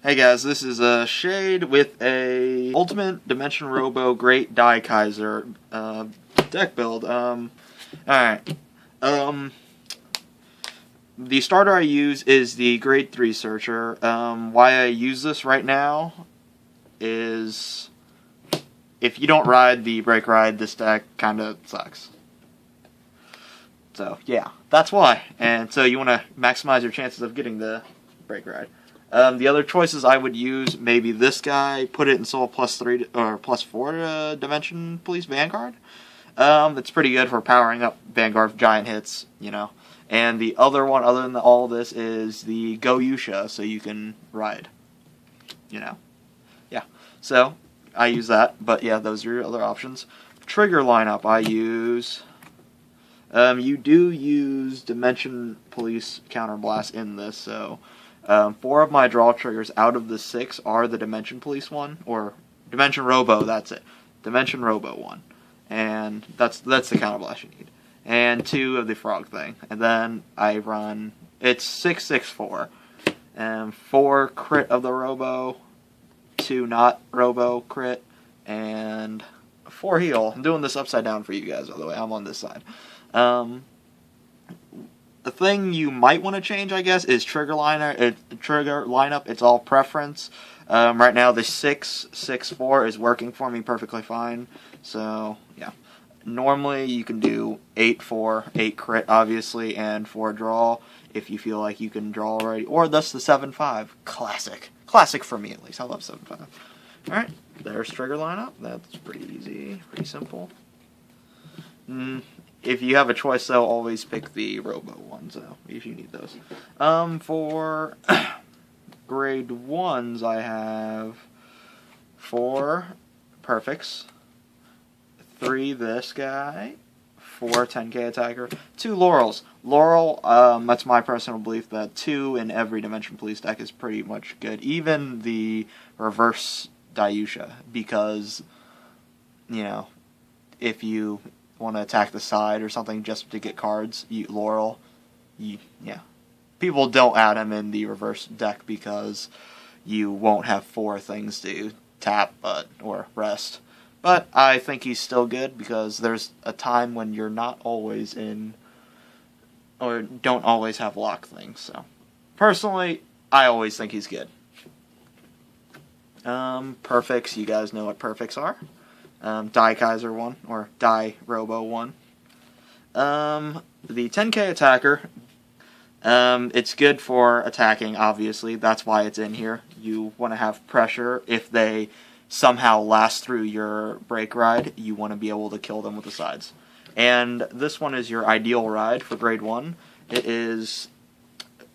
Hey guys, this is Shade with a Ultimate Dimension Robo Great Daikaiser deck build. Alright. The starter I use is the Grade 3 Searcher. Why I use this right now is if you don't ride the Break Ride, this deck kinda sucks. So, yeah, that's why. And so you want to maximize your chances of getting the Break Ride. The other choices I would use, maybe this guy, put it in Soul +3 or +4 Dimension Police Vanguard. It's pretty good for powering up Vanguard giant hits, you know. And the other one, other than all this, is the Go Yusha, so you can ride, you know. Yeah, so I use that, but yeah, those are your other options. Trigger lineup, I use... you do use Dimension Police Counterblast in this, so 4 of my draw triggers out of the 6 are the Dimension Police one, or Dimension Robo, that's it. Dimension Robo one. And that's the Counterblast you need. And 2 of the Frog thing. And then I run, it's 6/6/4. And 4 crit of the Robo, 2 not Robo crit, and 4 heal. I'm doing this upside down for you guys, by the way. I'm on this side. The thing you might want to change, I guess, is trigger lineup. It's all preference. Right now, the 6/6/4 is working for me perfectly fine. So, yeah. Normally, you can do 8/4, 8 crit, obviously, and 4 draw if you feel like you can draw already. Or that's the 7/5. Classic. Classic for me, at least. I love 7/5. Alright, there's trigger lineup. That's pretty easy, pretty simple. If you have a choice, though, always pick the Robo ones, though, if you need those. For grade 1s, I have 4 Perfects, 3 this guy, 4 10k attacker, 2 Laurels. Laurel, that's my personal belief that 2 in every Dimension Police deck is pretty much good. Even the reverse Dayusha, because, you know, if you want to attack the side or something just to get cards, Laurel, yeah. People don't add him in the reverse deck because you won't have 4 things to tap or rest. But I think he's still good because there's a time when you're not always in, or don't always have lock things. So, personally, I always think he's good. Perfects, you guys know what perfects are. Daikaiser one, or Dai Robo one. The 10k attacker, it's good for attacking, obviously. That's why it's in here. You want to have pressure. If they somehow last through your break ride, you want to be able to kill them with the sides. And this one is your ideal ride for grade 1. It is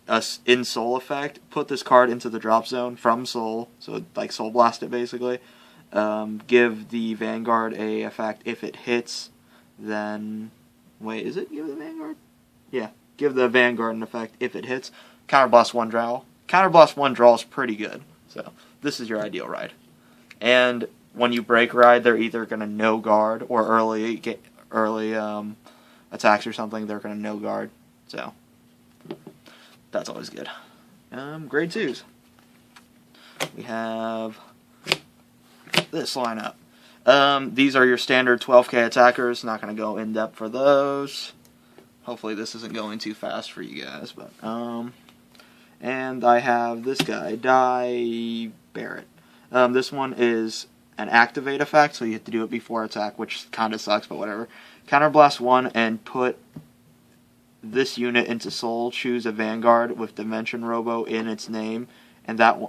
a in Soul effect. Put this card into the drop zone from Soul, so like Soul Blast it basically. Give the Vanguard a effect. If it hits, then... Wait, is it give the Vanguard? Yeah, give the Vanguard an effect if it hits. Counterblast 1 draw. Counterblast 1 draw is pretty good. So, this is your ideal ride. And when you break ride, they're either going to no guard or early attacks or something, they're going to no guard. So, that's always good. Grade 2s. We have this lineup. These are your standard 12k attackers. Not going to go in depth for those. Hopefully this isn't going too fast for you guys, but and I have this guy, Dai Barrett. This one is an activate effect, so you have to do it before attack, which kind of sucks, but whatever. Counterblast 1 and put this unit into Soul. Choose a Vanguard with Dimension Robo in its name, and that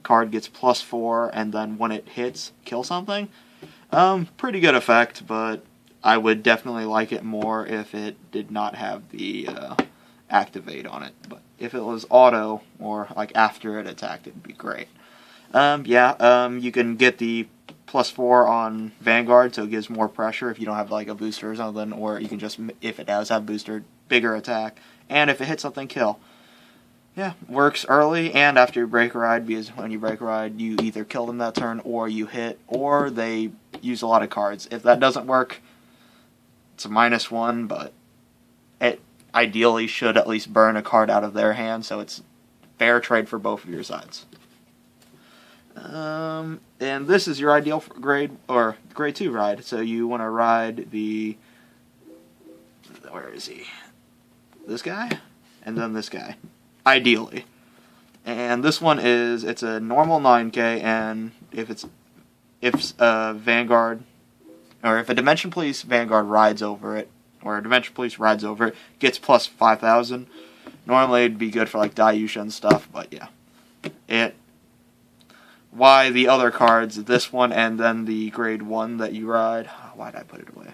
card gets +4, and then when it hits, kill something. Pretty good effect, but I would definitely like it more if it did not have the activate on it. But if it was auto, or like after it attacked, it'd be great. You can get the +4 on Vanguard, so it gives more pressure if you don't have like a booster or something, or you can just, if it does have booster, bigger attack, and if it hits something, kill. Yeah, works early and after you break ride, because when you break ride, you either kill them that turn, or you hit, or they use a lot of cards. If that doesn't work, it's a -1, but it ideally should at least burn a card out of their hand, so it's fair trade for both of your sides. And this is your ideal grade 2 ride. So you want to ride the, where is he? This guy, and then this guy, ideally. And this one is, it's a normal 9K, and if Vanguard, or if a Dimension Police Vanguard rides over it, or a Dimension Police rides over it, gets plus 5,000. Normally it'd be good for like Dayusha and stuff, but yeah. Why the other cards, this one and then the grade 1 that you ride, why did I put it away,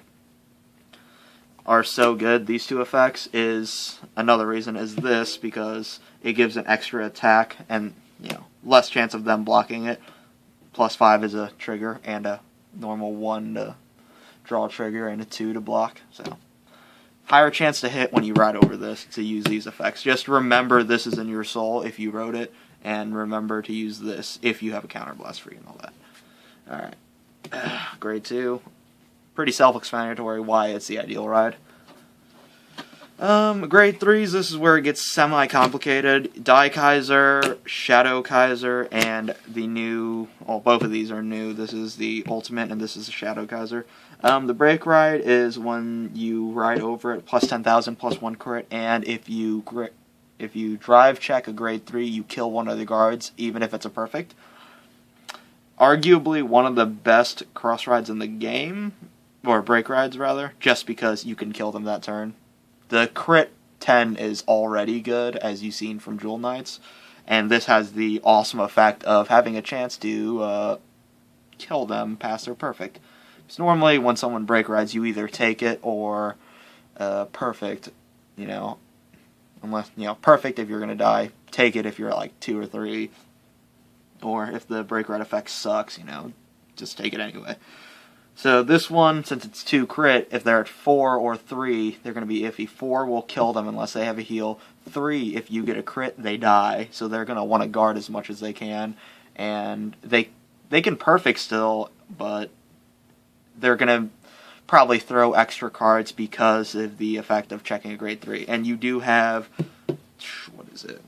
are so good, these two effects, is another reason is this, because it gives an extra attack and, you know, less chance of them blocking it. Plus 5 is a trigger, and a normal 1 to draw a trigger, and a 2 to block, so higher chance to hit when you ride over this to use these effects. Just remember this is in your soul if you wrote it, and remember to use this if you have a counterblast free and all that. Alright. Grade 2. Pretty self-explanatory why it's the ideal ride. Grade 3s, this is where it gets semi-complicated. Daikaiser, Shadezriest, and the new, well, both of these are new. This is the Ultimate, and this is the Shadezriest. The break ride is when you ride over it, plus 10,000, plus 1 crit, and if you drive check a grade 3, you kill one of the guards, even if it's a perfect. Arguably one of the best cross rides in the game, or break rides rather, just because you can kill them that turn. The crit 10 is already good, as you've seen from Jewel Knights, and this has the awesome effect of having a chance to kill them past their perfect. Because normally when someone break rides, you either take it or perfect, you know, unless, you know, perfect if you're going to die, take it if you're at like 2 or 3, or if the break ride effect sucks, you know, just take it anyway. So this one, since it's 2 crit, if they're at 4 or 3, they're going to be iffy. 4 will kill them unless they have a heal. 3, if you get a crit, they die. So they're going to want to guard as much as they can. And they can perfect still, but they're going to probably throw extra cards because of the effect of checking a grade 3. And you do have, what is it,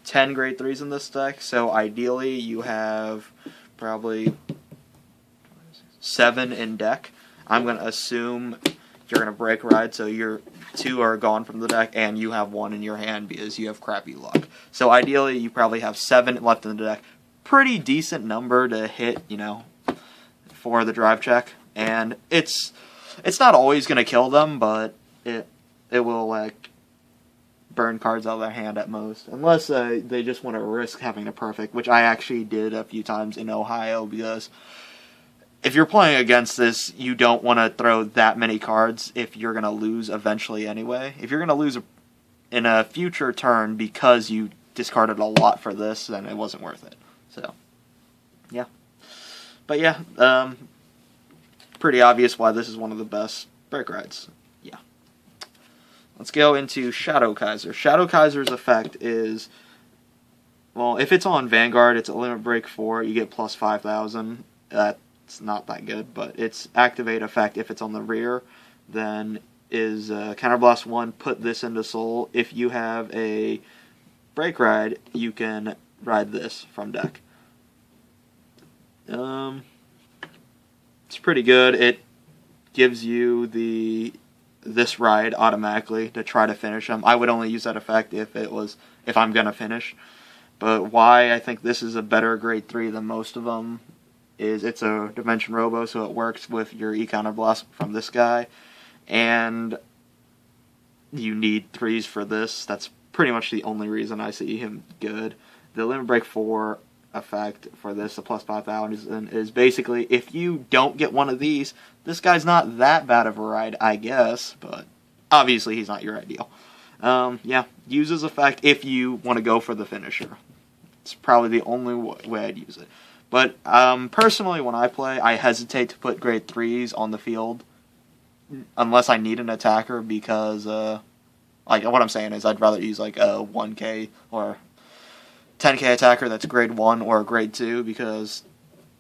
10 grade 3s in this deck. So ideally you have probably 7 in deck. I'm going to assume you're going to break ride, so your 2 are gone from the deck, and you have 1 in your hand because you have crappy luck. So ideally, you probably have 7 left in the deck. Pretty decent number to hit, you know, for the drive check. And it's not always going to kill them, but it will, like, burn cards out of their hand at most. Unless they just want to risk having a perfect, which I actually did a few times in Ohio, because if you're playing against this, you don't want to throw that many cards if you're going to lose eventually anyway. If you're going to lose in a future turn because you discarded a lot for this, then it wasn't worth it. So, yeah. But yeah, pretty obvious why this is one of the best break rides. Yeah. Let's go into Shadezriest. Shadezriester's effect is, well, if it's on Vanguard, it's a limit break 4, you get plus 5,000. It's not that good, but its activate effect, if it's on the rear, then is Counterblast 1, put this into Soul. If you have a break ride, you can ride this from deck. It's pretty good. It gives you this ride automatically to try to finish them. I would only use that effect if I'm going to finish. But why I think this is a better grade 3 than most of them is it's a Dimension Robo, so it works with your E-Counterblast from this guy, and you need 3s for this. That's pretty much the only reason I see him good. The Limit Break 4 effect for this, the plus 5,000, is basically, if you don't get one of these, this guy's not that bad of a ride, I guess, but obviously he's not your ideal. Yeah, use his effect if you want to go for the finisher. It's probably the only way I'd use it. But personally, when I play, I hesitate to put grade 3s on the field unless I need an attacker, because like what I'm saying is I'd rather use like a 1K or 10K attacker that's grade 1 or grade 2, because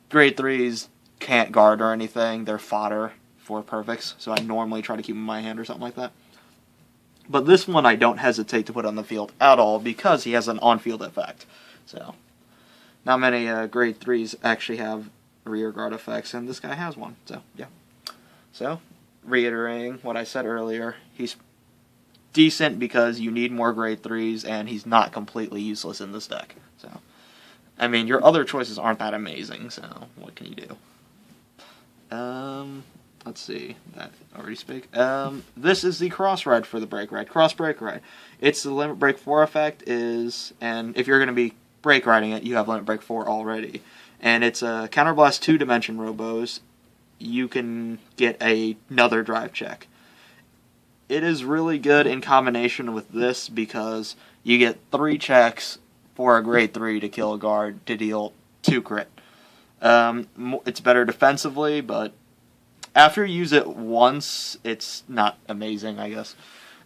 grade 3s can't guard or anything. They're fodder for perfects, so I normally try to keep them in my hand or something like that. But this one I don't hesitate to put on the field at all because he has an on-field effect. So, not many grade 3s actually have rear guard effects, and this guy has one. So yeah. So reiterating what I said earlier, he's decent because you need more grade 3s, and he's not completely useless in this deck. So, I mean, your other choices aren't that amazing, so what can you do? Let's see, that already speak. This is the cross ride for the break ride. Cross break ride. It's the limit break 4 effect and if you're going to be break riding it, you have limit break 4 already. And it's a counterblast 2 dimension robos. You can get another drive check. It is really good in combination with this because you get 3 checks for a grade 3 to kill a guard to deal 2 crit. It's better defensively, but after you use it once, it's not amazing, I guess.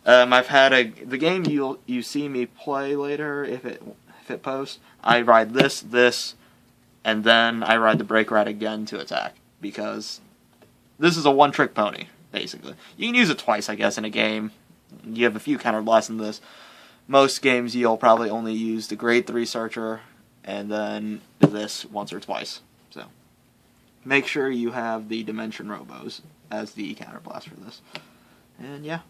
I've had the game you see me play later, if it posts, I ride this, and then I ride the break ride again to attack, because this is a one-trick pony, basically. You can use it twice, I guess, in a game. You have a few counterblasts in this. Most games you'll probably only use the grade 3 Searcher, and then this once or twice. So make sure you have the Dimension Robos as the counterblast for this. And yeah,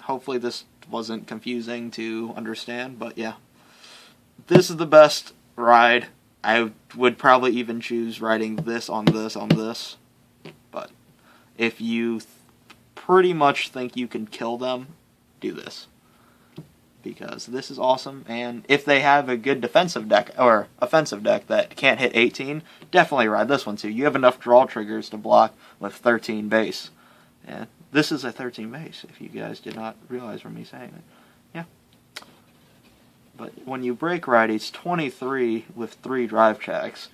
hopefully this wasn't confusing to understand, but yeah. This is the best ride. I would probably even choose riding this on this. But if you pretty much think you can kill them, do this. Because this is awesome, and if they have a good defensive deck, or offensive deck that can't hit 18, definitely ride this one too. You have enough draw triggers to block with 13 base. And this is a 13 base, if you guys did not realize from me saying it. Yeah. But when you break ride, it's 23 with 3 drive checks.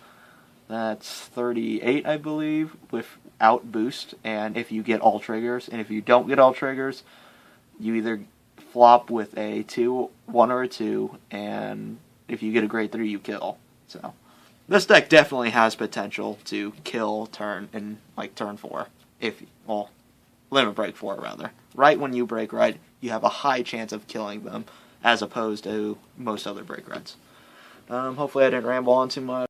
That's 38, I believe, without boost, and if you get all triggers. And if you don't get all triggers, you either flop with a 1 or a 2, and if you get a grade 3, you kill. So this deck definitely has potential to kill turn 4. Limit break 4 rather. Right when you break ride, you have a high chance of killing them, as opposed to most other break rides. Hopefully I didn't ramble on too much.